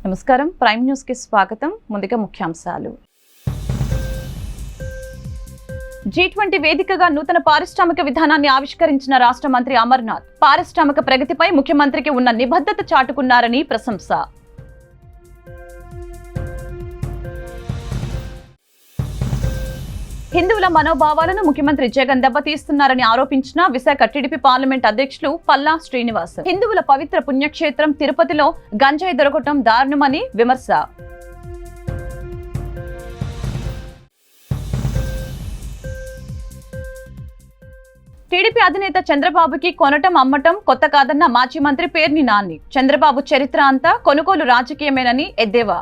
నమస్కారం, prime news కి స్వాగతం. ముందుగా ముఖ్యాంశాలు. G20 వేదికగా నూతన పారిశ్రామిక విధానాన్ని ఆవిష్కరించిన రాష్ట్ర మంత్రి అమర్నాథ్ పారిశ్రామిక ప్రగతిపై ముఖ్యమంత్రికి ఉన్న నిబద్ధత చాటుకున్నారని ప్రశంస. హిందువుల మనోభావాలను ముఖ్యమంత్రి జగన్ దెబ్బతీస్తున్నారని ఆరోపించిన విశాఖ టీడీపీ పార్లమెంట్ అధ్యక్షులు పల్లా శ్రీనివాస్. హిందువుల పవిత్ర పుణ్యక్షేత్రం తిరుపతిలో గంజాయి దొరకటం దారుణమని విమర్శ. టీడీపీ అధినేత చంద్రబాబుకి కొనటం అమ్మటం కొత్త కాదన్న మాజీ మంత్రి పేర్ని నాని. చంద్రబాబు చరిత్ర అంతా కొనుగోలు రాజకీయమేనని ఎద్దేవా.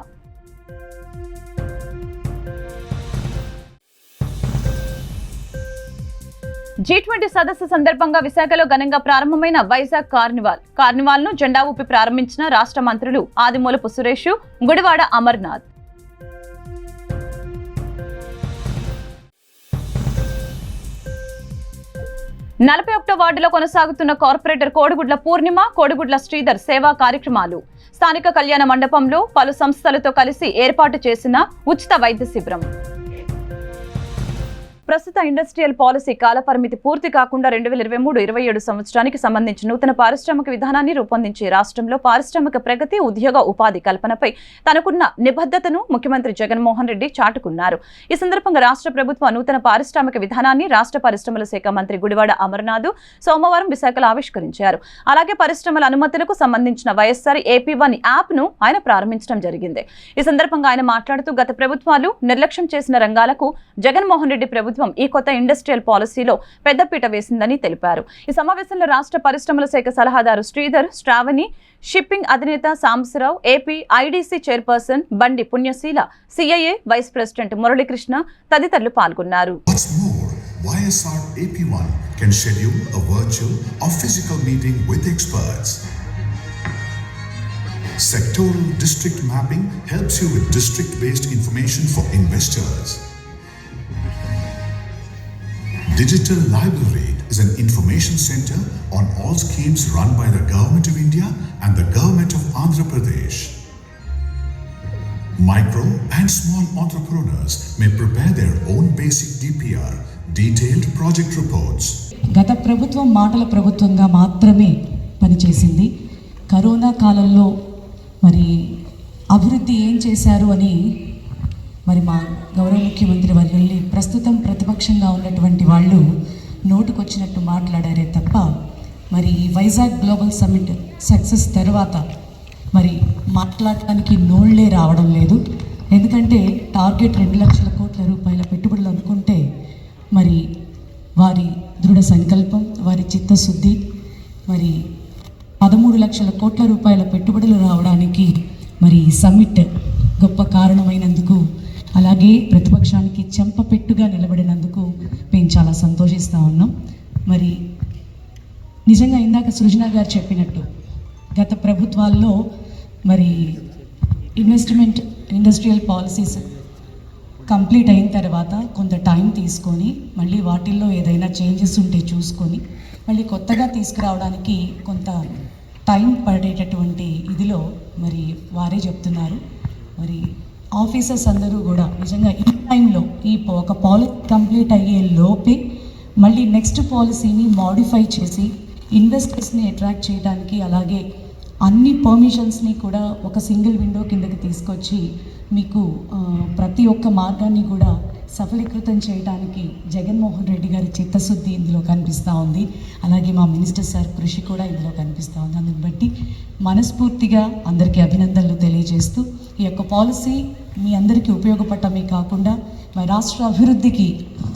G20 సదస్సు సందర్భంగా విశాఖలో ఘనంగా ప్రారంభమైన వైజాగ్ కార్నివాల్ ను జెండా ఊపి ప్రారంభించిన రాష్ట్ర మంత్రులు ఆదిమూలపు సురేష్, గుడివాడ అమర్నాథ్. నలభై వార్డులో కొనసాగుతున్న కార్పొరేటర్ కోడిగుడ్ల పూర్ణిమ, కోడిగుడ్ల శ్రీధర్ సేవా కార్యక్రమాలు. స్థానిక కళ్యాణ మండపంలో పలు సంస్థలతో కలిసి ఏర్పాటు చేసిన ఉచిత వైద్య శిబిరం. ప్రస్తుత ఇండస్ట్రియల్ పాలసీ కాలపరిమితి పూర్తి కాకుండా 2023-27 సంవత్సరానికి సంబంధించి నూతన పారిశ్రామిక విధానాన్ని రూపొందించి రాష్ట్రంలో పారిశ్రామిక ప్రగతి, ఉద్యోగ ఉపాధి కల్పనపై తనకున్న నిబద్ధతను ముఖ్యమంత్రి జగన్మోహన్ రెడ్డి చాటుకున్నారు. ఈ సందర్భంగా రాష్ట్ర ప్రభుత్వ నూతన పారిశ్రామిక విధానాన్ని రాష్ట్ర పరిశ్రమల శాఖ మంత్రి గుడివాడ అమర్నాథ్ సోమవారం విశాఖలో ఆవిష్కరించారు. అలాగే పరిశ్రమల అనుమతులకు సంబంధించిన వైఎస్ఆర్ AP1 యాప్ ను ఆయన ప్రారంభించడం జరిగింది. ఈ సందర్భంగా ఆయన మాట్లాడుతూ గత ప్రభుత్వాలు నిర్లక్ష్యం చేసిన రంగాలకు జగన్మోహన్ రెడ్డి ప్రభుత్వం ఈ కొత్త ఇండస్ట్రియల్ పాలసీలో పెద్దపీట వేసిందని తెలిపారు. ఈ సమావేశంలో రాష్ట్ర పరిశ్రమల శాఖ సలహాదారు శ్రీధర్, శ్రావణి, షిప్పింగ్ అధినేత సాంబశివరావు, ఏపీ IDC చైర్పర్సన్ బండి పుణ్యశీల, CIA వైస్ ప్రెసిడెంట్ మురళీకృష్ణ తదితరులు పాల్గొన్నారు. YSR AP1 can schedule a virtual or physical meeting with experts. Sectoral district mapping helps you with district-based information for investors. Digital Library is an information center on all schemes run by the Government of India and the Government of Andhra Pradesh. Micro and small entrepreneurs may prepare their own basic DPR, detailed project reports. గత ప్రభుత్వం మాటల ప్రభుత్వంగా మాత్రమే పనిచేసింది. Corona కాలంలో మరి అభివృద్ధి ఏం చేశారు అని మరి మా గౌరవ ముఖ్యమంత్రి వర్యుల్ని ప్రస్తుతం ప్రతిపక్షంగా ఉన్నటువంటి వాళ్ళు నోటుకొచ్చినట్టు మాట్లాడారే తప్ప మరి వైజాగ్ గ్లోబల్ సమ్మిట్ సక్సెస్ తర్వాత మరి మాట్లాడటానికి నోళ్లే రావడం లేదు. ఎందుకంటే టార్గెట్ 2 లక్షల కోట్ల రూపాయల పెట్టుబడులు అనుకుంటే మరి వారి దృఢ సంకల్పం, వారి చిత్తశుద్ధి, మరి 13 లక్షల కోట్ల రూపాయల పెట్టుబడులు రావడానికి మరి సమ్మిట్ గొప్ప కారణమైనందుకు, అలాగే ప్రతిపక్షానికి చెంపపెట్టుగా నిలబడినందుకు మేము చాలా సంతోషిస్తూ ఉన్నాం. మరి నిజంగా ఇందాక సృజన గారు చెప్పినట్టు గత ప్రభుత్వాల్లో మరి ఇండస్ట్రియల్ పాలసీస్ కంప్లీట్ అయిన తర్వాత కొంత టైం తీసుకొని మళ్ళీ వాటిల్లో ఏదైనా చేంజెస్ ఉంటే చూసుకొని మళ్ళీ కొత్తగా తీసుకురావడానికి కొంత టైం పడేటటువంటి ఇదిలో మరి వారే చెప్తున్నారు. మరి ఆఫీసర్స్ అందరూ కూడా నిజంగా ఈ టైంలో ఒక పాలసీ కంప్లీట్ అయ్యే లోపే మళ్ళీ నెక్స్ట్ పాలసీని మాడిఫై చేసి ఇన్వెస్టర్స్ని అట్రాక్ట్ చేయడానికి, అలాగే అన్ని పర్మిషన్స్ని కూడా ఒక సింగిల్ విండో కిందకి తీసుకొచ్చి మీకు ప్రతి ఒక్క మార్గాన్ని కూడా సఫలీకృతం చేయడానికి జగన్మోహన్ రెడ్డి గారి చిత్తశుద్ధి ఇందులో కనిపిస్తూ ఉంది. అలాగే మా మినిస్టర్ సార్ కృషి కూడా ఇందులో కనిపిస్తూ ఉంది. అందుని బట్టి మనస్ఫూర్తిగా అందరికీ అభినందనలు తెలియజేస్తూ ఈ యొక్క పాలసీ మీ అందరికీ ఉపయోగపడటమే కాకుండా మా రాష్ట్ర అభివృద్ధికి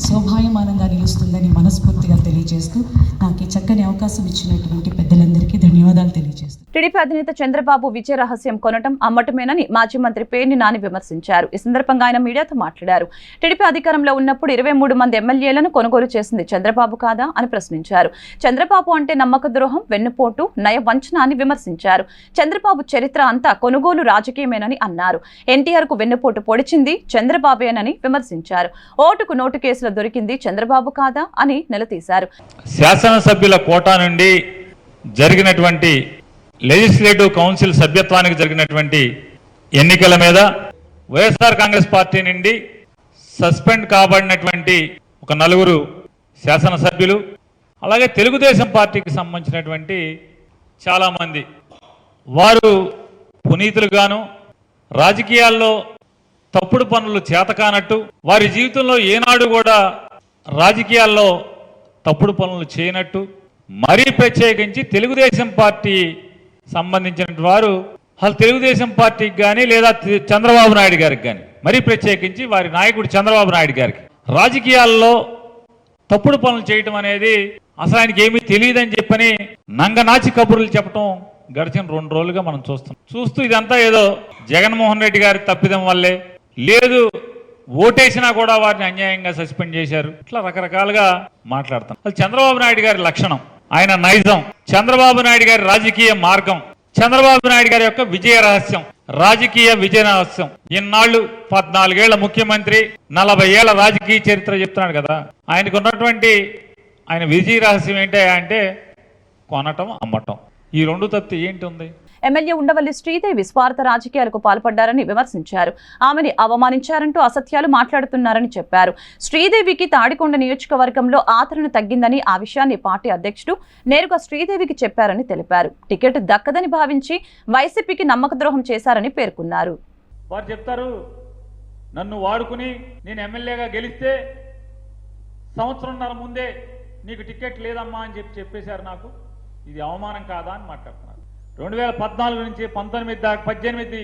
శోభాయమానంగా నిలుస్తుందని మనస్ఫూర్తిగా తెలియజేస్తూ నాకు ఈ చక్కని అవకాశం ఇచ్చినటువంటి పెద్దలందరికీ ధన్యవాదాలు తెలియజేస్తూ టీడీపీ అధినేత చంద్రబాబు విజయ రహస్యం కొనటం అమ్మటమేనని మాజీ మంత్రి పేర్ని నాని విమర్శించారు. ఈ సందర్భంగా ఆయన మీడియాతో మాట్లాడారు. టీడీపీ అధికారంలో ఉన్నప్పుడు 23 మంది ఎమ్మెల్యేలను కొనుగోలు చేసింది చంద్రబాబు కాదా అని ప్రశ్నించారు. చంద్రబాబు అంటే నమ్మక ద్రోహం, వెన్నుపోటు, నయ వంచన అని విమర్శించారు. చంద్రబాబు చరిత్ర అంతా కొనుగోలు రాజకీయమేనని అన్నారు. NTR కు వెన్నుపోటు పొడిచింది చంద్రబాబేనని విమర్శించారు. ఓటుకు నోటు కేసులో దొరికింది చంద్రబాబు కాదా అని నిలదీశారు. శాసనసభ్యుల కోటా నుండి జరిగినటువంటి లెజిస్లేటివ్ కౌన్సిల్ సభ్యత్వానికి జరిగినటువంటి ఎన్నికల మీద వైఎస్ఆర్ కాంగ్రెస్ పార్టీ నుండి సస్పెండ్ కాబడినటువంటి ఒక 4 శాసనసభ్యులు, అలాగే తెలుగుదేశం పార్టీకి సంబంధించినటువంటి చాలామంది వారు పునీతులుగాను రాజకీయాల్లో తప్పుడు పనులు చేతకానట్టు, వారి జీవితంలో ఏనాడు కూడా రాజకీయాల్లో తప్పుడు పనులు చేయనట్టు, మరీ ప్రత్యేకించి తెలుగుదేశం పార్టీ సంబంధించిన వారు అసలు తెలుగుదేశం పార్టీకి కానీ లేదా చంద్రబాబు నాయుడు గారికి కానీ, మరీ ప్రత్యేకించి వారి నాయకుడు చంద్రబాబు నాయుడు గారికి రాజకీయాల్లో తప్పుడు పనులు చేయటం అనేది అసలు ఆయనకి ఏమీ తెలియదని చెప్పని నంగనాచి కబుర్లు చెప్పటం గడిచిన 2 రోజులుగా మనం చూస్తూ ఇదంతా ఏదో జగన్మోహన్ రెడ్డి గారి తప్పిదం వల్లే, లేదు ఓటేసినా కూడా వారిని అన్యాయంగా సస్పెండ్ చేశారు, ఇట్లా రకరకాలుగా మాట్లాడతాం. అది చంద్రబాబు నాయుడు గారి లక్షణం, ఆయన నైజం, చంద్రబాబు నాయుడు గారి రాజకీయ మార్గం, చంద్రబాబు నాయుడు గారి యొక్క విజయ రహస్యం, రాజకీయ విజయ రహస్యం. ఇన్నాళ్ళు 14 ఏళ్ల ముఖ్యమంత్రి, 40 ఏళ్ల రాజకీయ చరిత్ర చెప్తున్నాడు కదా. ఆయనకు ఉన్నటువంటి ఆయన విజయ రహస్యం ఏంటి అంటే కొనటం, అమ్మటం. ఈ 2 తప్పితే ఏంటి ఉంది? ఎమ్మెల్యే ఉండవల్లి శ్రీదేవి స్వార్థ రాజకీయాలకు పాల్పడ్డారని విమర్శించారు. ఆమెని అవమానించారంటూ అసత్యాలు మాట్లాడుతున్నారని చెప్పారు. శ్రీదేవికి తాడికొండ నియోజకవర్గంలో ఆదరణ తగ్గిందని, ఆ విషయాన్ని పార్టీ అధ్యక్షుడు నేరుగా శ్రీదేవికి చెప్పారని తెలిపారు. టికెట్ దక్కదని భావించి వైసీపీకి నమ్మకద్రోహం చేశారని పేర్కొన్నారు. వారు చెప్తారు, నన్ను వాడుకుని నేను ఎమ్మెల్యేగా గెలిస్తే సంవత్సరంన్నర ముందే నీకు టికెట్ లేదమ్మా అని చెప్పేశారు. నాకు ఇది అవమానం కాదా అని మాట్లాడుతున్నారు. 2014 నుంచి 18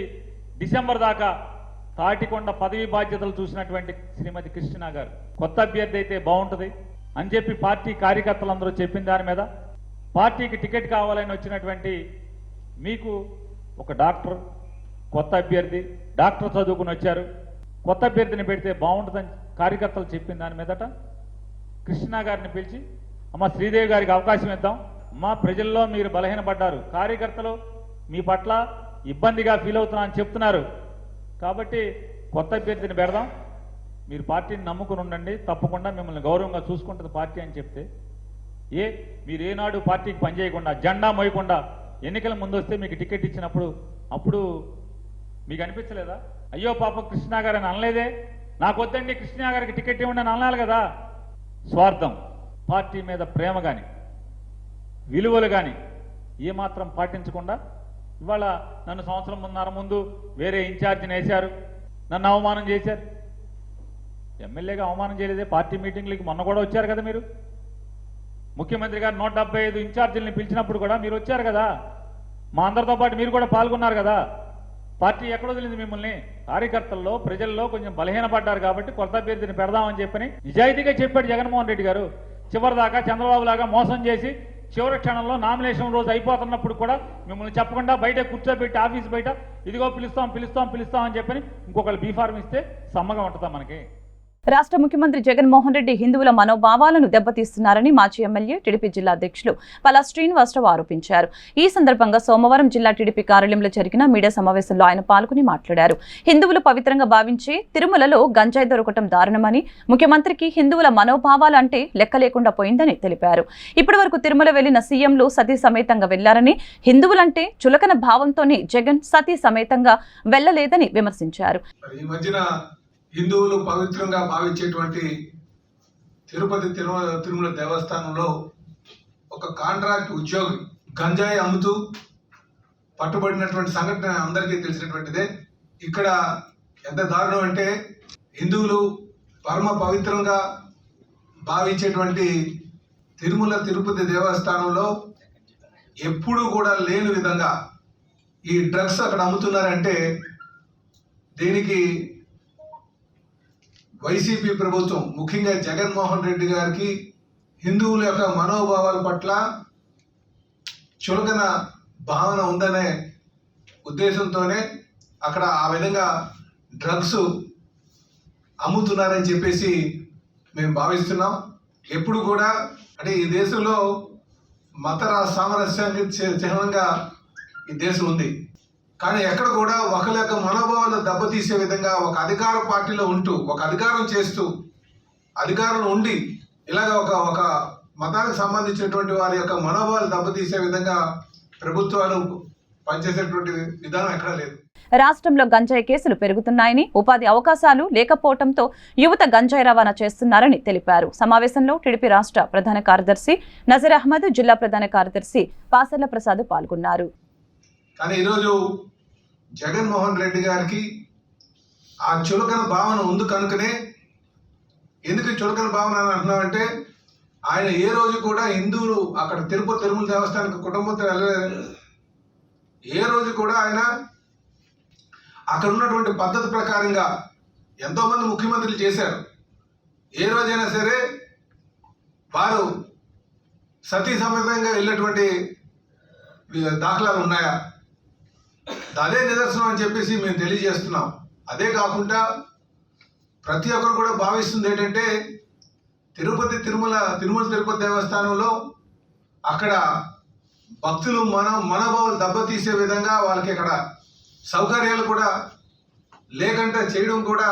డిసెంబర్ దాకా తాటికొండ పదవి బాధ్యతలు చూసినటువంటి శ్రీమతి కృష్ణ గారు కొత్త అభ్యర్థి అయితే బాగుంటుంది అని చెప్పి పార్టీ కార్యకర్తలందరూ చెప్పిన దాని మీద పార్టీకి టికెట్ కావాలని వచ్చినటువంటి మీకు ఒక డాక్టర్, కొత్త అభ్యర్థి, డాక్టర్ చదువుకుని వచ్చారు, కొత్త అభ్యర్థిని పెడితే బాగుంటుందని కార్యకర్తలు చెప్పిన దాని మీదట కృష్ణ గారిని పిలిచి, అమ్మ శ్రీదేవి గారికి అవకాశం ఇద్దాం, మా ప్రజల్లో మీరు బలహీనపడ్డారు, కార్యకర్తలు మీ పట్ల ఇబ్బందిగా ఫీల్ అవుతున్నారని చెప్తున్నారు, కాబట్టి కొత్త అభ్యర్థిని పెడదాం, మీరు పార్టీని నమ్ముకుని ఉండండి, తప్పకుండా మిమ్మల్ని గౌరవంగా చూసుకుంటుంది పార్టీ అని చెప్తే, మీరు ఏనాడు పార్టీకి పనిచేయకుండా జెండా మోయకుండా ఎన్నికల ముందు వస్తే మీకు టికెట్ ఇచ్చినప్పుడు అప్పుడు మీకు అనిపించలేదా? అయ్యో పాప కృష్ణ గారు అని అనలేదే, నాకు వద్దండి కృష్ణ గారికి టికెట్ ఇవ్వండి అని అనాలి కదా. స్వార్థం, పార్టీ మీద ప్రేమ కానీ విలువలు కానీ ఏమాత్రం పాటించకుండా ఇవాళ నన్ను సంవత్సరం ముందు వేరే ఇన్ఛార్జిని వేశారు, నన్ను అవమానం చేశారు. ఎమ్మెల్యేగా అవమానం చేయలేదే, పార్టీ మీటింగ్లకి మొన్న కూడా వచ్చారు కదా మీరు. ముఖ్యమంత్రి గారు 175 ఇన్ఛార్జీలని పిలిచినప్పుడు కూడా మీరు వచ్చారు కదా, మా అందరితో పాటు మీరు కూడా పాల్గొన్నారు కదా. పార్టీ ఎక్కడ వదిలింది మిమ్మల్ని? కార్యకర్తల్లో ప్రజల్లో కొంచెం బలహీనపడ్డారు కాబట్టి కొత్త అభ్యర్థిని పెడదామని చెప్పని నిజాయితీగా చెప్పాడు జగన్మోహన్ రెడ్డి గారు. చివరిదాకా చంద్రబాబు లాగా మోసం చేసి చివరి క్షణంలో నామినేషన్ రోజు అయిపోతున్నప్పుడు కూడా మిమ్మల్ని చెప్పకుండా బయట కూర్చోబెట్టి ఆఫీస్ బయట ఇదిగో పిలుస్తాం అని చెప్పని ఇంకొకరు బీఫార్మ్ ఇస్తే సమ్మగా ఉంటుందా మనకి? రాష్ట్ర ముఖ్యమంత్రి జగన్మోహన్ రెడ్డి హిందువుల మనోభావాలను దెబ్బతీస్తున్నారని మాజీ ఎమ్మెల్యే టీడీపీ జిల్లా అధ్యక్షులు పల్లా శ్రీనివాసరావు ఆరోపించారు. ఈ సందర్భంగా సోమవారం జిల్లా టీడీపీ కార్యాలయంలో జరిగిన మీడియా సమావేశంలో ఆయన పాల్గొని మాట్లాడారు. హిందువులు పవిత్రంగా భావించి తిరుమలలో గంజాయి దొరకటం దారుణమని, ముఖ్యమంత్రికి హిందువుల మనోభావాలు అంటే లెక్క లేకుండా పోయిందని తెలిపారు. ఇప్పటి వరకు తిరుమల వెళ్లిన సీఎంలు సతీ సమేతంగా వెళ్లారని, హిందువులంటే చులకన భావంతోనే జగన్ సతీ సమేతంగా వెళ్లలేదని విమర్శించారు. హిందువులు పవిత్రంగా భావించేటువంటి తిరుపతి తిరుమల దేవస్థానంలో ఒక కాంట్రాక్ట్ ఉద్యోగి గంజాయి అమ్ముతూ పట్టుబడినటువంటి సంఘటన అందరికీ తెలిసినటువంటిదే. ఇక్కడ ఎంత దారుణం అంటే హిందువులు పరమ పవిత్రంగా భావించేటువంటి తిరుపతి దేవస్థానంలో ఎప్పుడూ కూడా లేని విధంగా ఈ డ్రగ్స్ అక్కడ అమ్ముతున్నారంటే దీనికి వైసీపీ ప్రభుత్వం, ముఖ్యంగా జగన్మోహన్ రెడ్డి గారికి హిందువుల యొక్క మనోభావాల పట్ల చులకన భావన ఉందనే ఉద్దేశంతోనే అక్కడ ఆ విధంగా డ్రగ్స్ అమ్ముతున్నారని చెప్పేసి మేము భావిస్తున్నాం. ఎప్పుడు కూడా అంటే ఈ దేశంలో మత సామరస్యానికి చిహ్నంగా ఈ దేశం ఉంది, కానీ ఎక్కడ కూడా ఒకరి యొక్క మనోభావాలు దెబ్బతీసే విధంగా ఒక అధికార పార్టీలో ఉంటూ, ఒక అధికారం చేస్తూ, అధికారంలో ఉండి ఇలాగ ఒక మతానికి సంబంధించినటువంటి వారి యొక్క మనోభావాలు దెబ్బతీసే విధంగా ప్రభుత్వాలు పనిచేసేటువంటి విధానం ఎక్కడా లేదు. రాష్ట్రంలో గంజాయి కేసులు పెరుగుతున్నాయని, ఉపాధి అవకాశాలు లేకపోవడంతో యువత గంజాయి రవాణా చేస్తున్నారని తెలిపారు. సమావేశంలో టీడీపీ రాష్ట్ర ప్రధాన కార్యదర్శి నజీర్ అహ్మద్, జిల్లా ప్రధాన కార్యదర్శి పాసర్ల ప్రసాద్ పాల్గొన్నారు. కానీ ఈరోజు జగన్మోహన్ రెడ్డి గారికి ఆ చులకన భావన ఉంది కనుకనే, ఎందుకు చులకన భావన అని అంటున్నామంటే, ఆయన ఏ రోజు కూడా హిందువులు అక్కడ తిరుపతి తిరుమల దేవస్థానానికి కుటుంబంతో వెళ్ళలేదు. ఏ రోజు కూడా ఆయన అక్కడ ఉన్నటువంటి పద్ధతి ప్రకారంగా ఎంతోమంది ముఖ్యమంత్రులు చేశారు. ఏ రోజైనా సరే వారు సతీ సమేతంగా వెళ్ళినటువంటి దాఖలాలు ఉన్నాయా? అదే నిదర్శనం అని చెప్పేసి మేము తెలియజేస్తున్నాం. అదే కాకుండా ప్రతి ఒక్కరు కూడా భావిస్తుంది ఏంటంటే, తిరుపతి తిరుపతి దేవస్థానంలో అక్కడ భక్తులు మనోభావాలు దెబ్బతీసే విధంగా వాళ్ళకి అక్కడ సౌకర్యాలు కూడా లేకుండా చేయడం కూడా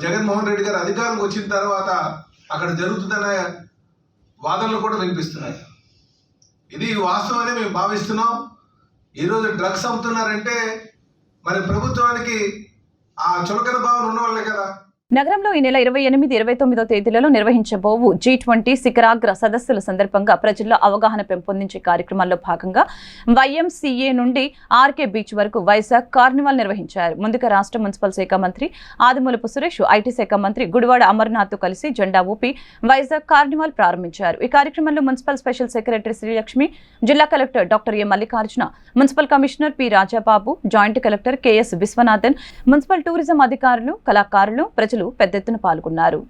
జగన్మోహన్ రెడ్డి గారు అధికారంకి వచ్చిన తర్వాత అక్కడ జరుగుతుందనే వాదనలు కూడా వినిపిస్తున్నాయి. ఇది వాస్తవాన్ని మేము భావిస్తున్నాం. ఈరోజు డ్రగ్స్ అమ్ముతున్నారంటే మరి ప్రభుత్వానికి ఆ చులకన భావన ఉన్నవాళ్ళే కదా. నగరంలో ఈ నెల 28, 29 తేదీలలో నిర్వహించబోవు G20 శిఖరాగ్ర సదస్సుల సందర్భంగా ప్రజల్లో అవగాహన పెంపొందించే కార్యక్రమాల్లో భాగంగా YMCA నుండి ఆర్కే బీచ్ వరకు వైజాగ్ కార్నివాల్ నిర్వహించారు. ముందుగా రాష్ట్ర మున్సిపల్ శాఖ మంత్రి ఆదిమూలపు సురేష్, ఐటీ శాఖ మంత్రి గుడివాడ అమర్నాథ్ కలిసి జెండా ఊపి వైజాగ్ కార్నివాల్ ప్రారంభించారు. ఈ కార్యక్రమంలో మున్సిపల్ స్పెషల్ సెక్రటరీ శ్రీలక్ష్మి, జిల్లా collector doctor A Mallikarjuna, municipal commissioner P Rajababu, joint collector KS Viswanathan, municipal tourism అధికారులు, కళాకారులు, ప్రజలు పెద్ద ఎత్తున పాల్గొన్నారు.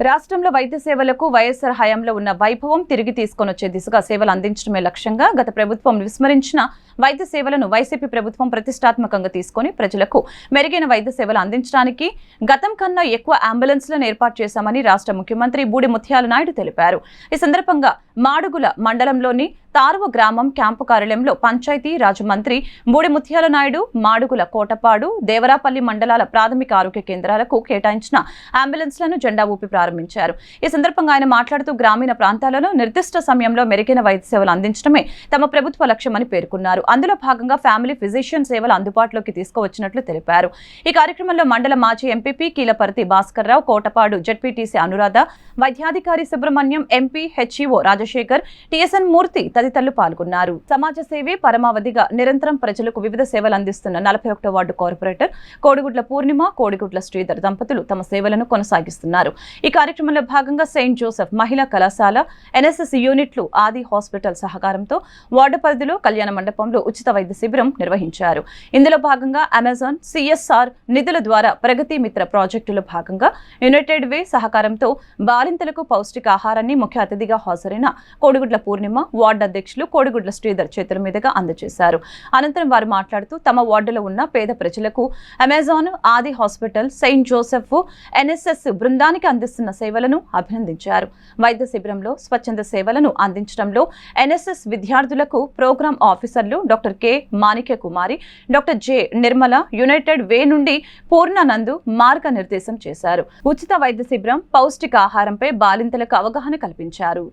రాష్ట్రంలో వైద్య సేవలకు వైఎస్ఆర్ హయాంలో ఉన్న వైభవం తిరిగి తీసుకొనొచ్చే దిశగా సేవలు అందించడమే లక్ష్యంగా గత ప్రభుత్వం విస్మరించిన వైద్య సేవలను వైసీపీ ప్రభుత్వం ప్రతిష్టాత్మకంగా తీసుకుని ప్రజలకు మెరుగైన వైద్య సేవలు అందించడానికి గతం కన్నా ఎక్కువ అంబులెన్స్లను ఏర్పాటు చేశామని రాష్ట్ర ముఖ్యమంత్రి బూడి ముత్యాల నాయుడు తెలిపారు. ఈ సందర్భంగా మాడుగుల మండలంలోని తారువ గ్రామం క్యాంపు కార్యాలయంలో పంచాయతీ రాజ్ మంత్రి బూడి ముత్యాల నాయుడు మాడుగుల, కోటపాడు, దేవరాపల్లి మండలాల ప్రాథమిక ఆరోగ్య కేంద్రాలకు కేటాయించిన అంబులెన్స్లను జెండా ఊపి ప్రారంభించారు. ఈ సందర్భంగా ఆయన మాట్లాడుతూ గ్రామీణ ప్రాంతాలలో నిర్దిష్ట సమయంలో మెరుగైన వైద్య సేవలు అందించడమే తమ ప్రభుత్వ లక్ష్యమని పేర్కొన్నారు. అందులో భాగంగా ఫ్యామిలీ ఫిజిషియన్ సేవలు అందుబాటులోకి తీసుకువచ్చినట్లు తెలిపారు. ఈ కార్యక్రమంలో మండల మాజీ ఎంపీపీ కీలపర్తి భాస్కర్ రావు, కోటపాడు జెడ్పీటీసీ అనురాధ, వైద్యాధికారి Subrahmanyam, MP HEO Rajasekhar, TSN Murthy తదితరులు పాల్గొన్నారు. సమాజ సేవే పరమావధిగా నిరంతరం ప్రజలకు వివిధ సేవలు అందిస్తున్న 41వ వార్డు కార్పొరేటర్ కోడిగుడ్ల పూర్ణిమ, కోడిగుడ్ల శ్రీధర్ దంపతులు తమ సేవలను కొనసాగిస్తున్నారు. ఈ కార్యక్రమంలో భాగంగా సెయింట్ జోసెఫ్ మహిళా కళాశాల, ఎన్ఎస్ఎస్ యూనిట్లు, ఆది హాస్పిటల్ సహకారంతో వార్డు పరిధిలో కళ్యాణ మండపంలో ఉచిత వైద్య శిబిరం నిర్వహించారు. ఇందులో భాగంగా అమెజాన్, సిఎస్ఆర్ నిధుల ద్వారా ప్రగతి మిత్ర ప్రాజెక్టులో భాగంగా యునైటెడ్ వే సహకారంతో బాలింతలకు పౌష్టికాహారాన్ని ముఖ్య అతిథిగా హాజరైన కోడిగుడ్ల పూర్ణిమ వార్డు అధ్యక్షులు కోడిగుడ్ల శ్రీధర్ చేతుల మీదుగా అందజేశారు. అనంతరం వారు మాట్లాడుతూ తమ వార్డులో ఉన్న పేద ప్రజలకు అమెజాన్, ఆది హాస్పిటల్, సెయింట్ జోసెఫ్, ఎన్ఎస్ఎస్ బృందానికి అందిస్తున్న సేవలను అభినందించారు. వైద్య శిబిరంలో స్వచ్ఛంద సేవలను అందించడంలో ఎన్ఎస్ఎస్ విద్యార్థులకు ప్రోగ్రాం ఆఫీసర్లు డాక్టర్ కె మాణిక్య కుమారి, డాక్టర్ జె నిర్మల, యునైటెడ్ వే నుండి పూర్ణానందు మార్గనిర్దేశం చేశారు. ఉచిత వైద్య శిబిరం పౌష్టికాహారంపై బాలింతలకు అవగాహన కల్పించారు.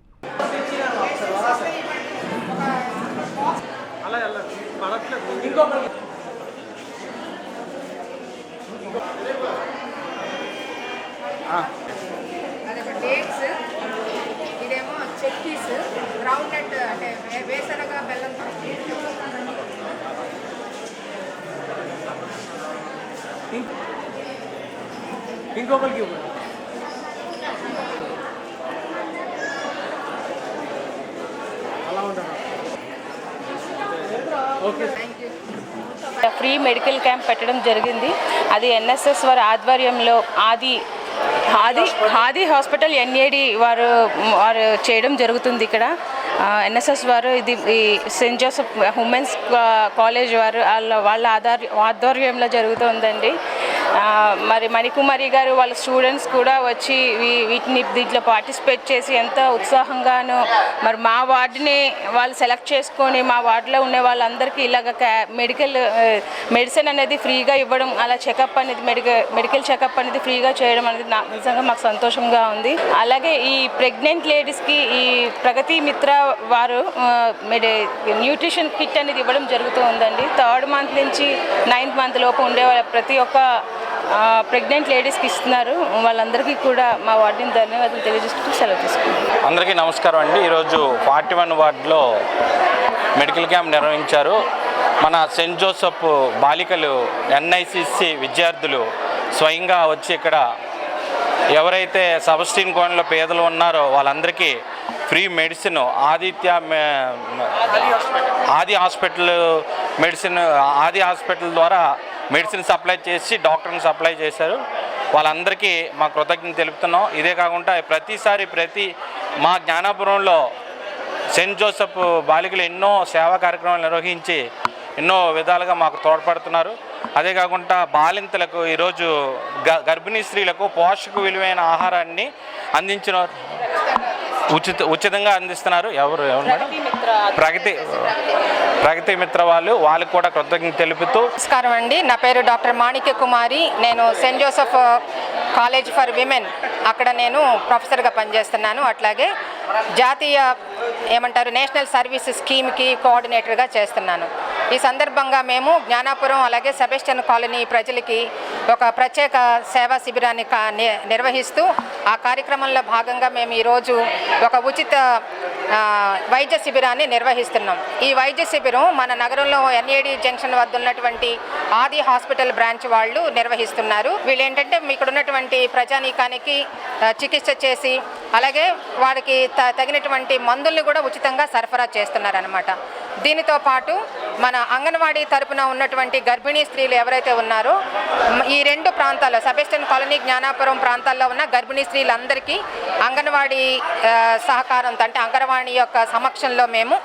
అదొక డేట్స్, ఇదేమో చెక్కీస్, గ్రౌండ్ నట్ అంటే వేసనగా బెల్లం. ఇంకొకరికి అలా ఉంటారు. Okay, thank you. Free medical camp పెట్టడం జరిగింది. అది ఎన్ఎస్ఎస్ వారి ఆధ్వర్యంలో ఆది హాస్పిటల్ ఎన్ఏడి వారు చేయడం జరుగుతుంది. ఇక్కడ ఎన్ఎస్ఎస్ వారు ఇది ఈ సెయింట్ జోసెఫ్ ఉమెన్స్ కాలేజ్ వారు వాళ్ళ ఆధ్వర్యంలో జరుగుతుందండి. మరి మణికుమారి గారు వాళ్ళ స్టూడెంట్స్ కూడా వచ్చి దీంట్లో పార్టిసిపేట్ చేసి ఎంత ఉత్సాహంగానూ మరి మా వార్డుని వాళ్ళు సెలెక్ట్ చేసుకొని మా వార్డులో ఉండే వాళ్ళందరికీ ఇలాగ మెడిసిన్ అనేది ఫ్రీగా ఇవ్వడం, అలా చెకప్ అనేది మెడికల్ చెకప్ అనేది ఫ్రీగా చేయడం అనేది నిజంగా మాకు సంతోషంగా ఉంది. అలాగే ఈ ప్రెగ్నెంట్ లేడీస్కి ఈ ప్రగతి మిత్ర వారు న్యూట్రిషన్ కిట్ అనేది ఇవ్వడం జరుగుతూ ఉందండి. 3rd మంత్ నుంచి 9th మంత్ లోపు ఉండే ప్రతి ఒక్క ప్రెగ్నెంట్ లేడీస్కి ఇస్తున్నారు. వాళ్ళందరికీ కూడా మా వార్డుని ధన్యవాదాలు తెలియజేస్తూ సెలవు తీసుకుంటాం. అందరికీ నమస్కారం అండి. ఈరోజు 41 వార్డులో మెడికల్ క్యాంప్ నిర్వహించారు. మన సెయింట్ జోసెఫ్ బాలికలు ఎన్ఐసిసి విద్యార్థులు స్వయంగా వచ్చి ఇక్కడ ఎవరైతే సబస్టిన్ కోణంలో పేదలు ఉన్నారో వాళ్ళందరికీ ఫ్రీ మెడిసిన్ ఆది హాస్పిటల్ ద్వారా మెడిసిన్ సప్లై చేసి డాక్టర్ని సప్లై చేశారు. వాళ్ళందరికీ మా కృతజ్ఞత తెలుపుతున్నాం. ఇదే కాకుండా ప్రతి మా జ్ఞానాపురంలో సెయింట్ జోసెఫ్ బాలికలు ఎన్నో సేవా కార్యక్రమాలు నిర్వహించి ఎన్నో విధాలుగా మాకు తోడ్పడుతున్నారు. అదే కాకుండా బాలింతలకు ఈరోజు గర్భిణీ స్త్రీలకు పోషక విలువైన ఆహారాన్ని ఉచితంగా అందిస్తున్నారు. ఎవరు ప్రగతి మిత్ర వాళ్ళకి కూడా కృతజ్ఞత తెలుపుతూ. నమస్కారం అండి, నా పేరు డాక్టర్ మాణిక్య కుమారి. నేను Saint Joseph college for women అక్కడ నేను ప్రొఫెసర్గా పనిచేస్తున్నాను. అట్లాగే జాతీయ నేషనల్ సర్వీస్ స్కీమ్కి కోఆర్డినేటర్గా చేస్తున్నాను. ఈ సందర్భంగా మేము జ్ఞానాపురం అలాగే సెబాస్టియన్ కాలనీ ప్రజలకి ఒక ప్రత్యేక సేవా శిబిరాన్ని నిర్వహిస్తూ ఆ కార్యక్రమంలో భాగంగా మేము ఈరోజు ఒక ఉచిత వైద్య శిబిరాన్ని నిర్వహిస్తున్నాం. ఈ వైద్య శిబిరం మన నగరంలో ఎన్ఏడి జంక్షన్ వద్ద ఉన్నటువంటి ఆది హాస్పిటల్ బ్రాంచ్ వాళ్ళు నిర్వహిస్తున్నారు. వీళ్ళు ఏంటంటే ఇక్కడ ఉన్నటువంటి ప్రజానీకానికి చికిత్స చేసి అలాగే వారికి తగినటువంటి మందుల్ని కూడా ఉచితంగా సరఫరా చేస్తున్నారన్నమాట. దీనితో పాటు మన అంగన్వాడీ తరపున ఉన్నటువంటి గర్భిణీ స్త్రీలు ఎవరైతే ఉన్నారో ఈ 2 ప్రాంతాల్లో సెబాస్టియన్ కాలనీ జ్ఞానాపురం ప్రాంతాల్లో ఉన్న గర్భిణీ స్త్రీలందరికీ అంగన్వాడీ సహకారంతో అంటే అంగన్వాడీ యొక్క సమక్షంలో మేము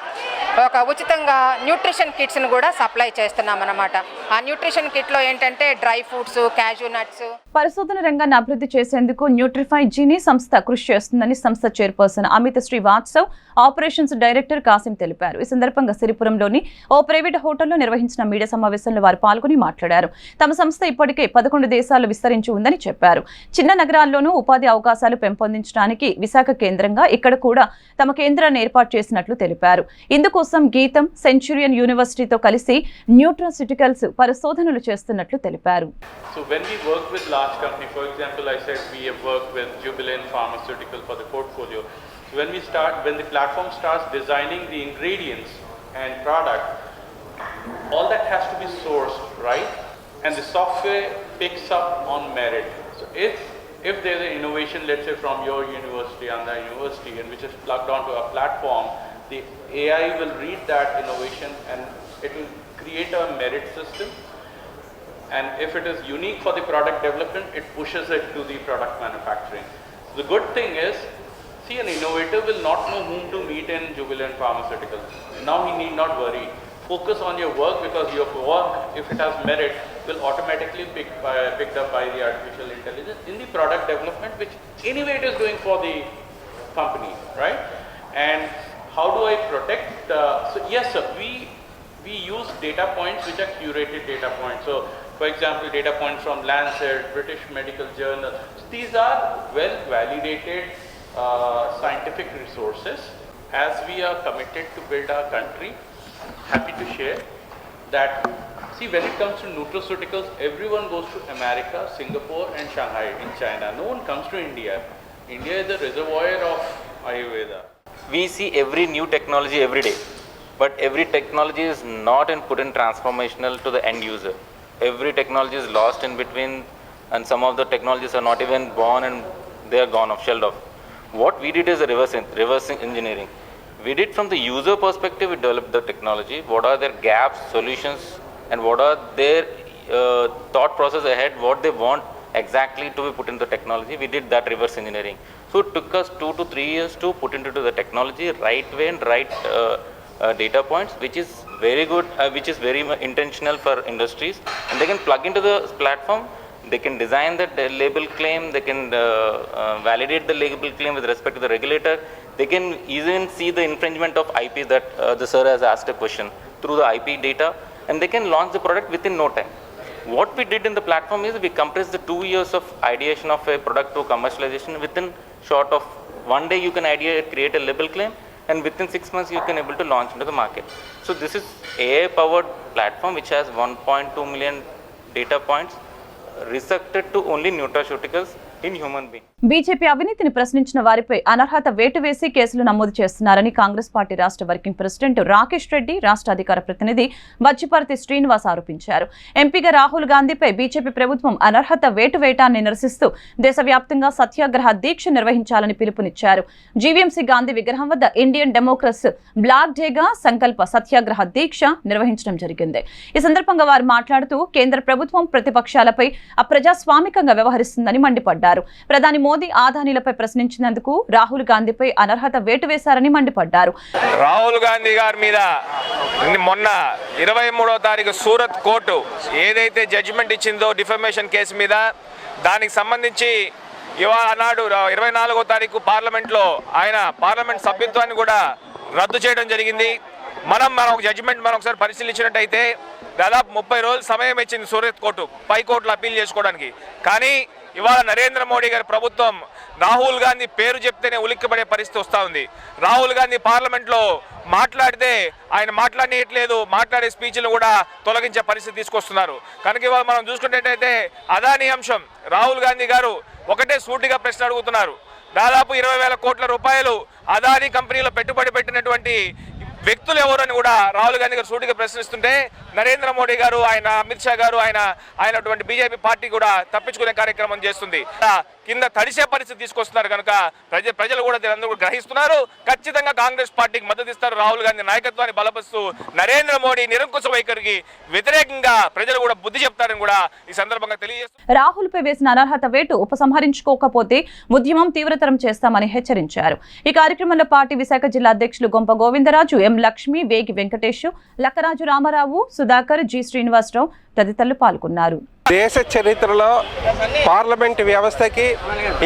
ఒక ఉచితంగా న్యూట్రిషన్ కిట్స్ను కూడా సప్లై చేస్తున్నాం అన్నమాట. ఆ న్యూట్రిషన్ కిట్లో ఏంటంటే డ్రై ఫ్రూట్స్, క్యాజూ నట్స్. పరిశోధన రంగాన్ని అభివృద్ధి చేసేందుకు న్యూట్రిఫై జీని సంస్థ కృషి చేస్తుందని సంస్థ చైర్పర్సన్ అమిత శ్రీవాత్సవ్, ఆపరేషన్స్ డైరెక్టర్ కాసిం తెలిపారు. ఈ సందర్భంగా సిరిపురంలోని ఓ ప్రైవేట్ హోటల్లో నిర్వహించిన మీడియా సమావేశంలో వారు పాల్గొని మాట్లాడారు. తమ సంస్థ ఇప్పటికే 11 దేశాలు విస్తరించి ఉందని చెప్పారు. చిన్న నగరాల్లోనూ ఉపాధి అవకాశాలు పెంపొందించడానికి విశాఖ కేంద్రంగా ఇక్కడ కూడా తమ కేంద్రాన్ని ఏర్పాటు చేసినట్లు తెలిపారు. ఇందుకోసం గీతం సెంచురియన్ యూనివర్సిటీతో కలిసి న్యూట్రాసిటికల్స్ పరిశోధనలు చేస్తున్నట్లు తెలిపారు. So when we work with large company, for example, I said we have worked with Jubilant Pharmaceutical for the portfolio. So when the platform starts designing the ingredients and product, all that has to be sourced, right? And the software picks up on merit. So if there's an innovation, let's say from your university and the university, and which is plugged onto a platform, the AI will read that innovation and it will create a merit system. And if it is unique for the product development, it pushes it to the product manufacturing. The good thing is, see, an innovator will not know whom to meet in Jubilant Pharmaceuticals. Now he need not worry. Focus on your work, because your work, if it has merit, will automatically picked up by the artificial intelligence in the product development, which anyway it is doing for the company, right? And how do I protect? So yes, sir, we use data points which are curated data points. So for example, data points from Lancet, British Medical Journal. So these are well validated scientific resources. As we are committed to build our country, happy to share that See, when it comes to nutraceuticals, everyone goes to America, Singapore and Shanghai in China. No one comes to India. India is the reservoir of Ayurveda. We see every new technology every day, but every technology is not put in transformational to the end user. Every technology is lost in between, and some of the technologies are not even born and they are gone off, shelled off. What we did is a reverse engineering. We did from the user perspective, we developed the technology, what are their gaps, solutions, and what are their thought process ahead, what they want exactly to be put into the technology. We did that reverse engineering. So it took us 2 to 3 years to put into the technology right way and right data points, which is very good, which is very intentional for industries, and they can plug into the platform. They can design the label claim, they can validate the label claim with respect to the regulator. They can even see the infringement of IP that the sir has asked a question through the IP data, and they can launch the product within no time. What we did in the platform is we compressed the 2 years of ideation of a product to commercialization within short of 1 day. You can create a label claim, and within 6 months you can able to launch into the market. So this is AI powered platform which has 1.2 million data points restricted to only nutraceuticals in human being. BJP అవినీతిని ప్రశ్నించిన వారిపై అనర్హత వేటు వేసి కేసులు నమోదు చేస్తున్నారని Congress party రాష్ట్ర వర్కింగ్ ప్రెసిడెంట్ రాకేష్ రెడ్డి, రాష్ట్ర అధికార ప్రతినిధి వజ్జిపర్తి శ్రీనివాస్ ఆరోపించారు. ఎంపీగా రాహుల్ గాంధీపై బీజేపీ ప్రభుత్వం అనర్హత వేటు వేయటాన్ని నిరసిస్తూ దేశవ్యాప్తంగా సత్యాగ్రహ దీక్ష నిర్వహించాలని పిలుపునిచ్చారు. జీవీఎంసీ గాంధీ విగ్రహం వద్ద ఇండియన్ డెమోక్రసీ బ్లాక్ డేగా సంకల్ప సత్యాగ్రహ దీక్ష నిర్వహించడం జరిగింది. ఈ సందర్భంగా వారు మాట్లాడుతూ కేంద్ర ప్రభుత్వం ప్రతిపక్షాలపై అప్రజాస్వామికంగా వ్యవహరిస్తుందని మండిపడ్డారు. ప్రధాని మోదీ ఆదానీలపై ప్రశ్నించినందుకు రాహుల్ గాంధీపై అనర్హత వేటు వేశారని మండిపడ్డారు. రాహుల్ గాంధీ గారి మీద మొన్న 23వ తారీఖు సూరత్ కోర్టు ఏదైతే జడ్జిమెంట్ ఇచ్చిందో డిఫమేషన్ కేసు మీద, దానికి సంబంధించి ఇవాళ నాడు 24వ తారీఖు పార్లమెంట్లో ఆయన పార్లమెంట్ సభ్యత్వాన్ని కూడా రద్దు చేయడం జరిగింది. మనం ఒక జడ్జిమెంట్ మనం ఒకసారి పరిశీలించినట్టయితే దాదాపు 30 రోజులు సమయం ఇచ్చింది సూరత్ కోర్టు పై కోర్టులో అప్పీల్ చేసుకోవడానికి. కానీ ఇవాళ నరేంద్ర మోడీ గారి ప్రభుత్వం రాహుల్ గాంధీ పేరు చెప్తేనే ఉలిక్కిపడే పరిస్థితి వస్తూ ఉంది. రాహుల్ గాంధీ పార్లమెంట్లో మాట్లాడితే ఆయన మాట్లాడనీయట్లేదు, మాట్లాడే స్పీచ్లు కూడా తొలగించే పరిస్థితి తీసుకొస్తున్నారు. కనుక ఇవాళ మనం చూసుకున్నట్టయితే అదానీ అంశం, రాహుల్ గాంధీ గారు ఒకటే సూటిగా ప్రశ్న అడుగుతున్నారు. దాదాపు 20,000 కోట్ల రూపాయలు అదానీ కంపెనీలో పెట్టుబడి పెట్టినటువంటి వ్యక్తులు ఎవరని కూడా రాహుల్ గాంధీ గారు సూటిగా ప్రశ్నిస్తుంటే నరేంద్ర మోడీ గారు, ఆయన అమిత్ షా గారు, ఆయనటువంటి బీజేపీ పార్టీ కూడా తప్పించుకునే కార్యక్రమం చేస్తుంది. కింద తడిసే పరిస్థితి తీసుకొస్తున్నారు. కనుక ప్రజలు కూడా దీనందరూ గ్రహిస్తున్నారు. ఖచ్చితంగా కాంగ్రెస్ పార్టీకి మద్దతు ఇస్తారు. రాహుల్ గాంధీ నాయకత్వాన్ని బలపరుస్తూ నరేంద్ర మోడీ నిరంకుశ వైఖరికి వ్యతిరేకంగా ప్రజలు కూడా బుద్ధి చెప్తారని కూడా ఈ సందర్భంగా తెలియజేస్తారు. రాహుల్ పై వేసిన అనర్హత వేటు ఉపసంహరించుకోకపోతే ఉద్యమం తీవ్రతరం చేస్తామని హెచ్చరించారు. ఈ కార్యక్రమంలో పార్టీ విశాఖ జిల్లా అధ్యక్షులు గొంప గోవిందరాజు, ఎం లక్ష్మి, వేగి వెంకటేష్, లక్కరాజు రామారావు, సుధాకర్, జి శ్రీనివాసరావు తదితరులు పాల్గొన్నారు. దేశ చరిత్రలో పార్లమెంట్ వ్యవస్థకి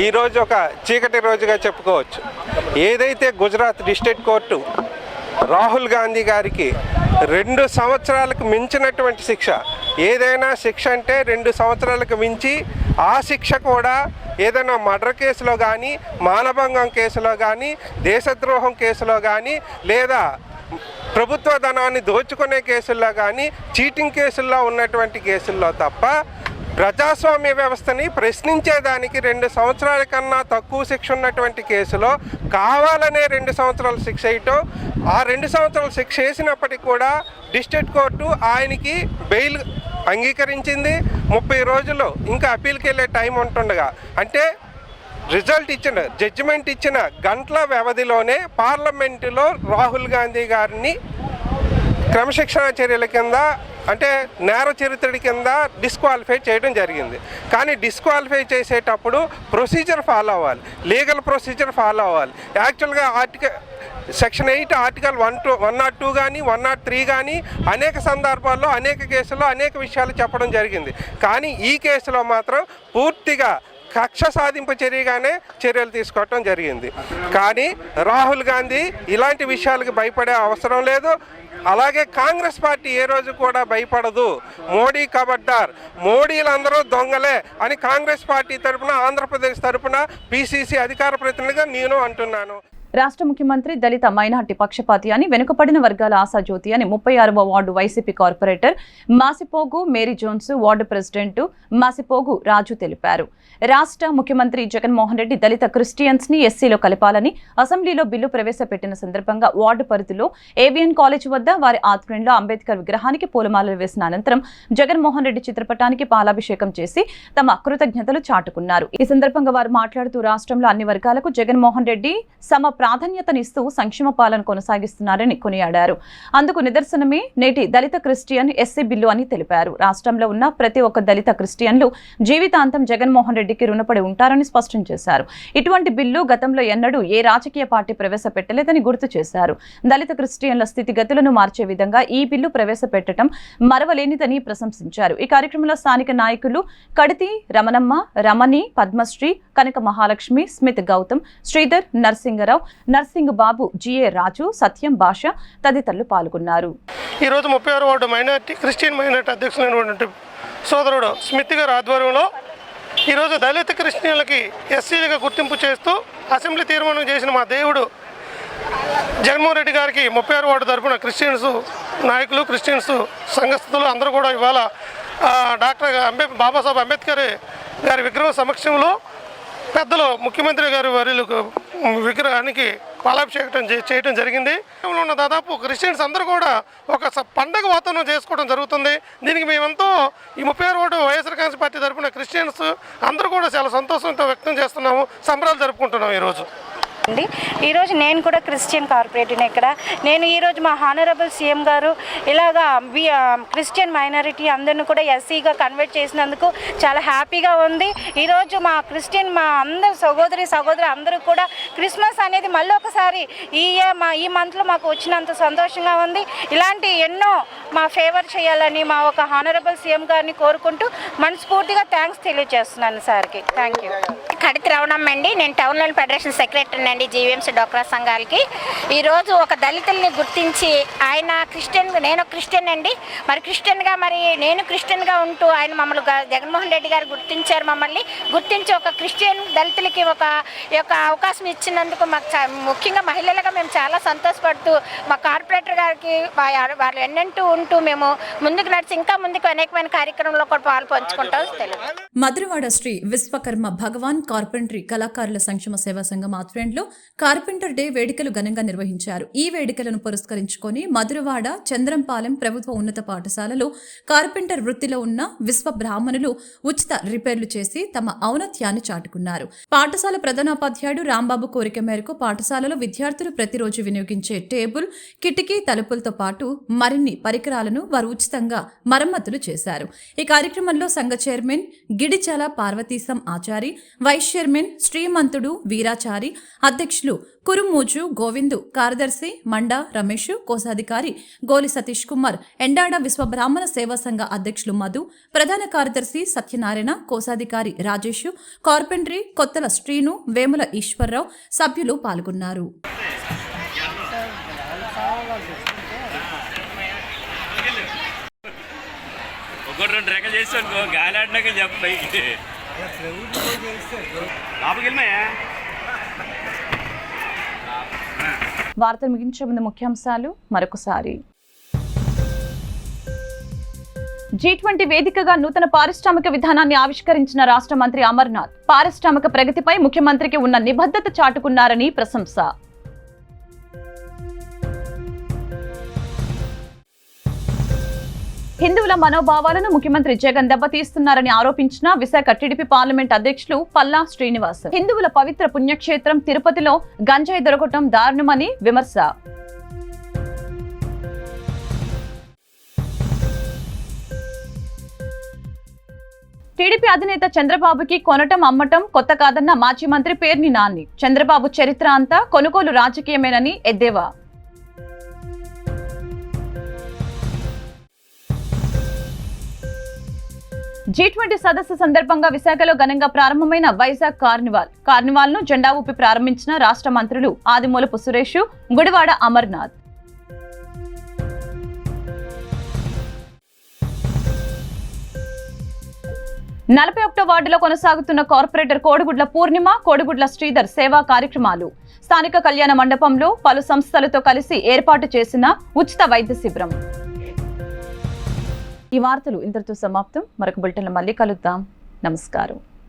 ఈరోజు ఒక చీకటి రోజుగా చెప్పుకోవచ్చు. ఏదైతే గుజరాత్ డిస్ట్రిక్ట్ కోర్టు రాహుల్ గాంధీ గారికి 2 సంవత్సరాలకు మించినటువంటి శిక్ష, ఏదైనా శిక్ష అంటే 2 సంవత్సరాలకు మించి, ఆ శిక్ష కూడా ఏదైనా మర్డర్ కేసులో కానీ, మానభంగం కేసులో కానీ, దేశద్రోహం కేసులో కానీ, లేదా ప్రభుత్వ ధనాన్ని దోచుకునే కేసుల్లో కానీ, చీటింగ్ కేసుల్లో ఉన్నటువంటి కేసుల్లో తప్ప ప్రజాస్వామ్య వ్యవస్థని ప్రశ్నించేదానికి 2 సంవత్సరాల కన్నా తక్కువ శిక్ష ఉన్నటువంటి కేసులో కావాలనే 2 సంవత్సరాల శిక్ష వేయటం, ఆ 2 సంవత్సరాల శిక్ష వేసినప్పటికీ కూడా డిస్ట్రిక్ట్ కోర్టు ఆయనకి బెయిల్ అంగీకరించింది. 30 రోజుల్లో ఇంకా అప్పీల్కి వెళ్ళే టైం ఉంటుండగా, అంటే రిజల్ట్ ఇచ్చిన జడ్జిమెంట్ ఇచ్చిన గంటల వ్యవధిలోనే పార్లమెంటులో రాహుల్ గాంధీ గారిని క్రమశిక్షణ చర్యల కింద, అంటే నేర చరిత్ర కింద డిస్క్వాలిఫై చేయడం జరిగింది. కానీ డిస్క్వాలిఫై చేసేటప్పుడు ప్రొసీజర్ ఫాలో అవ్వాలి, లీగల్ ప్రొసీజర్ ఫాలో అవ్వాలి. యాక్చువల్గా సెక్షన్ 8 ఆర్టికల్ 102 కానీ 103 కానీ అనేక సందర్భాల్లో అనేక కేసుల్లో అనేక విషయాలు చెప్పడం జరిగింది. కానీ ఈ కేసులో మాత్రం పూర్తిగా కక్ష సాధింపు చర్యగానే చర్యలు తీసుకోవటం జరిగింది. కానీ రాహుల్ గాంధీ ఇలాంటి విషయాలకు భయపడే అవసరం లేదు. అలాగే కాంగ్రెస్ పార్టీ ఏ రోజు కూడా భయపడదు. మోడీ కబడ్డార్, మోడీలందరూ దొంగలే అని కాంగ్రెస్ పార్టీ తరఫున, ఆంధ్రప్రదేశ్ తరఫున పిసిసి అధికార ప్రతినిధిగా నేను అంటున్నాను. రాష్ట్ర ముఖ్యమంత్రి దళిత మైనార్టీ పక్షపాతి అని, వెనుకబడిన వర్గాల ఆశాజ్యోతి అని 36వ ward YCP corporator Masipogu Mary Jones, ward president Masipogu Raju తెలిపారు. రాష్ట్ర ముఖ్యమంత్రి జగన్మోహన్ రెడ్డి దళిత క్రిస్టియన్స్ ని ఎస్సీలో కలపాలని అసెంబ్లీలో బిల్లు ప్రవేశపెట్టిన సందర్భంగా వార్డు పరిధిలో ఏవిఎన్ కాలేజ్ వద్ద వారి ఆధ్వర్యంలో అంబేద్కర్ విగ్రహానికి పూలమాలలు వేసిన అనంతరం జగన్మోహన్ రెడ్డి చిత్రపటానికి పాలాభిషేకం చేసి తమ కృతజ్ఞతలు చాటుకున్నారు. ఈ సందర్భంగా వారు మాట్లాడుతూ రాష్ట్రంలో అన్ని వర్గాలకు జగన్మోహన్ రెడ్డి సమ ప్రాధాన్యతనిస్తూ సంక్షేమ పాలన కొనసాగిస్తున్నారని కొనియాడారు. అందుకు నిదర్శనమే నేటి దళిత క్రిస్టియన్ ఎస్సీ బిల్లు అని తెలిపారు. రాష్ట్రంలో ఉన్న ప్రతి ఒక్క దళిత క్రిస్టియన్లు జీవితాంతం జగన్మోహన్ రెడ్డికి రుణపడి ఉంటారని స్పష్టం చేశారు. ఇటువంటి బిల్లు గతంలో ఎన్నడూ ఏ రాజకీయ పార్టీ ప్రవేశపెట్టలేదని గుర్తు చేశారు. దళిత క్రిస్టియన్ల స్థితిగతులను మార్చే విధంగా ఈ బిల్లు ప్రవేశపెట్టడం మరవలేనిదని ప్రశంసించారు. ఈ కార్యక్రమంలో స్థానిక నాయకులు కడితి రమణమ్మ, రమణి, పద్మశ్రీ, కనక మహాలక్ష్మి, స్మిత్ గౌతమ్, శ్రీధర్, నర్సింగరావు, నర్సింగ్ బాబు, జిఏ రాజు, సత్యం భాష తదితరులు పాల్గొన్నారు. ఈరోజు 36 వార్డు మైనార్టీ క్రిస్టియన్ మైనార్టీ అధ్యక్షులైనటువంటి సోదరుడు స్మిత్ గారి ఆధ్వర్యంలో ఈరోజు దళిత క్రిస్టియన్లకి ఎస్సీలుగా గుర్తింపు చేస్తూ అసెంబ్లీ తీర్మానం చేసిన మా దేవుడు జగన్మోహన్ రెడ్డి గారికి 36 వార్డు తరఫున క్రిస్టియన్స్ నాయకులు, క్రిస్టియన్స్ సంఘస్థులు అందరూ కూడా ఇవాళ డాక్టర్ బాబాసాహెబ్ అంబేద్కర్ గారి విగ్రహం సమక్షంలో పెద్దలు ముఖ్యమంత్రి గారి వర్యులకు విగ్రహానికి పాలాభిషేకం చేయడం జరిగింది. ఉన్న దాదాపు క్రిస్టియన్స్ అందరూ కూడా ఒక పండగ వాతావరణం చేసుకోవడం జరుగుతుంది. దీనికి మేమంతా ఈ 36 వార్డు వైఎస్ఆర్ కాంగ్రెస్ పార్టీ తరఫున క్రిస్టియన్స్ అందరూ కూడా చాలా సంతోషంతో వ్యక్తం చేస్తున్నాము, సంబరాలు జరుపుకుంటున్నాము. ఈరోజు నేను కూడా క్రిస్టియన్ కార్పొరేటర్ని. ఇక్కడ నేను ఈరోజు మా హానరబుల్ సీఎం గారు ఇలాగా క్రిస్టియన్ మైనారిటీ అందరిని కూడా ఎస్సీగా కన్వర్ట్ చేసినందుకు చాలా హ్యాపీగా ఉంది. ఈరోజు మా క్రిస్టియన్ మా అందరు సహోదరు అందరూ కూడా క్రిస్మస్ అనేది మళ్ళీ ఒకసారి ఈ మంత్లో మాకు వచ్చినంత సంతోషంగా ఉంది. ఇలాంటి ఎన్నో మా ఫేవర్ చేయాలని మా ఒక హానరబుల్ సీఎం గారిని కోరుకుంటూ మనస్ఫూర్తిగా థ్యాంక్స్ తెలియజేస్తున్నాను సార్కి. Thank you. కడితి రవణమ్మ అండి. నేను టౌన్లోని ఫెడరేషన్ సెక్రటరీ అండి జీవీఎంసీ డోక్రా సంఘాలకి. ఈరోజు ఒక దళితుల్ని గుర్తించి ఆయన క్రిస్టియన్, నేను క్రిస్టియన్ అండి, మరి క్రిస్టియన్గా నేను క్రిస్టియన్గా ఉంటూ ఆయన మమ్మల్ని జగన్మోహన్ రెడ్డి గారు గుర్తించారు. మమ్మల్ని గుర్తించి ఒక క్రిస్టియన్ దళితులకి ఒక అవకాశం ఇచ్చినందుకు మాకు ముఖ్యంగా మహిళలుగా మేము చాలా సంతోషపడుతూ మా కార్పొరేటర్ గారికి వాళ్ళు ఎన్నంటూ ఉంటూ మేము ముందుకు నడిచి ఇంకా ముందుకు అనేకమైన కార్యక్రమంలో కూడా పాలు పంచుకుంటాం. తెలుగు మధురవాడ శ్రీ విశ్వకర్మ భగవాన్ కార్పెంటరీ కళాకారుల సంక్షేమ సేవా సంఘం ఆధ్వర్యంలో కార్పెంటర్ డే వేడుకలు ఘనంగా నిర్వహించారు. ఈ వేడుకలను పురస్కరించుకొని మధురవాడ చంద్రంపాలెం ప్రభుత్వ ఉన్నత పాఠశాలలో కార్పెంటర్ వృత్తిలో ఉన్న విశ్వ బ్రాహ్మణులు ఉచిత రిపేర్లు చేసి తమ ఔన్నత్యాన్ని చాటుకున్నారు. పాఠశాల ప్రధానోపాధ్యాయుడు రాంబాబు కోరిక మేరకు పాఠశాలలో విద్యార్థులు ప్రతిరోజు వినియోగించే టేబుల్, కిటికీ, తలుపులతో పాటు మరిన్ని పరికరాలను వారు ఉచితంగా మరమ్మతులు చేశారు. ఈ కార్యక్రమంలో సంఘ chairman Gidichala Parvateesam Achari, vice chairman Srimanthudu Veerachari, అధ్యక్షులు కురుమూజు గోవిందు, కార్యదర్శి మండా రమేష్, కోశాధికారి గోలి సతీష్ కుమార్, ఎండాడ విశ్వ బ్రాహ్మణ సేవా సంఘ అధ్యక్షులు మధు, ప్రధాన కార్యదర్శి సత్యనారాయణ, కోశాధికారి రాజేష్, కార్పెంటరీ కొత్తల శ్రీను, వేముల ఈశ్వర్రావు సభ్యులు పాల్గొన్నారు. వార్తలు ముగించే ముందు ముఖ్యాంశాలు మరొకసారి. G20 వేదికగా నూతన పారిశ్రామిక విధానాన్ని ఆవిష్కరించిన రాష్ట్ర మంత్రి అమర్నాథ్. పారిశ్రామిక ప్రగతిపై ముఖ్యమంత్రికి ఉన్న నిబద్ధత చాటుకున్నారని ప్రశంస. హిందువుల మనోభావాలను ముఖ్యమంత్రి జగన్ దెబ్బతీస్తున్నారని ఆరోపించిన విశాఖ టీడీపీ పార్లమెంట్ అధ్యక్షులు పల్లా శ్రీనివాస్. హిందువుల పవిత్ర పుణ్యక్షేత్రం తిరుపతిలో గంజాయి దొరకటం దారుణమని విమర్శ. టీడీపీ అధినేత చంద్రబాబుకి కొనటం అమ్మటం కొత్త కాదన్న మాజీ మంత్రి పేర్ని నాని. చంద్రబాబు చరిత్ర అంతా కొనుగోలు రాజకీయమేనని ఎద్దేవా. G20 సదస్సు సందర్భంగా విశాఖలో ఘనంగా ప్రారంభమైన వైజాగ్ కార్నివాల్ ను జెండా ఊపి ప్రారంభించిన రాష్ట్ర మంత్రులు ఆదిమూలపు సురేష్, గుడివాడ అమర్నాథ్. 41వ వార్డులో కొనసాగుతున్న కార్పొరేటర్ కోడిగుడ్ల పూర్ణిమ, కోడిగుడ్ల శ్రీధర్ సేవా కార్యక్రమాలు. స్థానిక కళ్యాణ మండపంలో పలు సంస్థలతో కలిసి ఏర్పాటు చేసిన ఉచిత వైద్య శిబిరం. ఈ వార్తలు ఇంతటితో సమాప్తం. మరొక బులెటిన్లో మళ్ళీ కలుద్దాం. నమస్కారం.